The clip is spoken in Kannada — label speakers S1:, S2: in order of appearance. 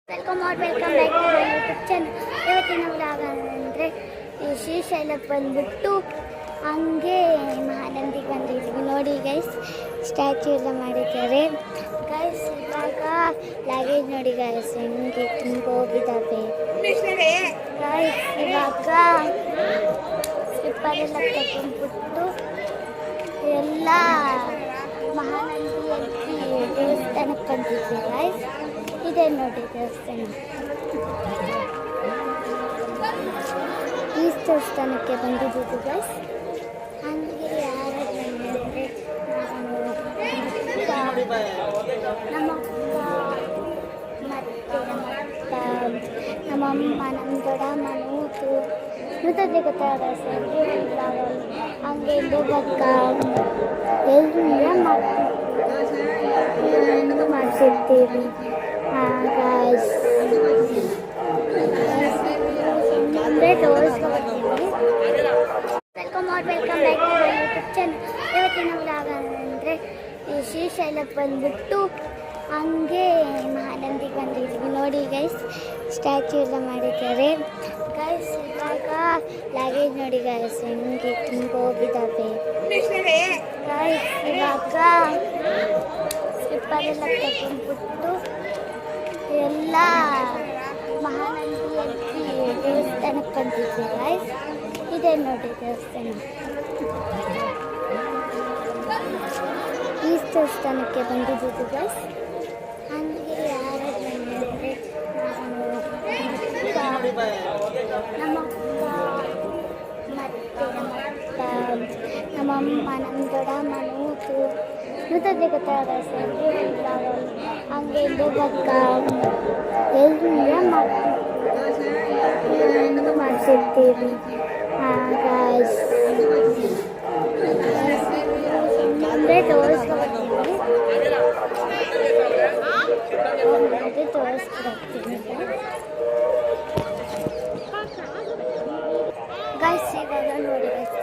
S1: Welcome back to my YouTube channel. ಇವತ್ತಿನ ವ್ಲಾಗ್ ಅಂದರೆ ಈ ಶ್ರೀಶೈಲಕ್ಕೆ ಬಂದುಬಿಟ್ಟು ಹಂಗೆ ಮಹಾನಂದಿಗೆ ಬಂದಿದ್ವಿ. ನೋಡಿ ಗೈಸ್, ಸ್ಟ್ಯಾಚ್ಯೂ ಎಲ್ಲ ಮಾಡಿದ್ದಾರೆ ಗೈಸ್. ಇವಾಗ ಲ್ಯಾಗೇಜ್ ನೋಡಿ ಗೈಸ್ ಹೆಂಗೆ ತುಂಬ ಹೋಗಿದ್ದಾವೆ ಗೈಸ್. ಇವಾಗ ಸ್ಲಿಪ್ಪರೆಲ್ಲ ತಗೊಂಡ್ಬಿಟ್ಟು ಎಲ್ಲ ಮಹಾನಂದಿಯಲ್ಲಿ ದೇವಸ್ಥಾನಕ್ಕೆ ಬಂದಿದ್ವಿ ಗೈಸ್. ಇದೆ ನೋಡಿ ದೇವಸ್ಥಾನ. ಈ ದೇವಸ್ಥಾನಕ್ಕೆ ಬಂದಿದ್ದು ಗೈಸ್. ಹಂಗೆ ಯಾರು ಅಂದರೆ ನಮ್ಮಪ್ಪ ಮತ್ತು ನಮ್ಮಮ್ಮ, ನಮ್ಮ ದೊಡ್ಡಮ್ಮ, ನೂತಂದ್ರೆ ಗೊತ್ತಾಗ ಸರ್. ಹಂಗೆ ಇವಾಗ ಎಲ್ಲ ಮಾಡಿಸಿರ್ತೀವಿ. Welcome back to my YouTube channel. ಇವತ್ತಿನ ವ್ಲಾಗ್ ಅಂದರೆ ಈ ಶ್ರೀಶೈಲಕ್ಕೆ ಬಂದುಬಿಟ್ಟು ಹಂಗೆ ಮಹಾನಂದಿಗೆ ಬಂದಿದ್ವಿ. ನೋಡಿ ಗೈಸ್, ಸ್ಟ್ಯಾಚ್ಯೂ ಎಲ್ಲ ಮಾಡಿದ್ದಾರೆ ಗೈಸ್. ಇವಾಗ ಲ್ಯಾಗೇಜ್ ನೋಡಿ ಗೈಸ್ ಹೆಂಗೆ ತುಂಬ ಹೋಗಿದ್ದಾವೆ ಗೈಸ್. ಇವಾಗ ಸ್ಲಿಪ್ಪರೆಲ್ಲ ತಗೊಂಡ್ಬಿಟ್ಟು ಎಲ್ಲ ಮಹಾನಂದಿಯಲ್ಲಿ ದೇವಸ್ಥಾನಕ್ಕೆ ಬಂದಿದ್ವಿ ಗೈಸ್. ಇದೆ ನೋಡಿ ದೇವಸ್ಥಾನ. ಈ ದೇವಸ್ಥಾನಕ್ಕೆ ಬಂದಿದ್ದು ಗೈಸ್. ಹಂಗೆ ಯಾರು ಅಂದರೆ ನಮ್ಮಪ್ಪ ಮತ್ತು ನಮ್ಮಮ್ಮ, ನಮ್ಮ ದೊಡ್ಡಮ್ಮ, ನೂತಂದ್ರೆ ಗೊತ್ತಾಗ ಸರ್. ಹಂಗೆ ಇವಾಗ ಎಲ್ಲ ಮಾಡಿಸಿರ್ತೀವಿ. ಅಂದರೆ ತೋರಿಸ್ಕೊಬರ್ತೀವಿ ಗೈಸ್. ಇವಾಗ ನೋಡಿ ಗೈಸ್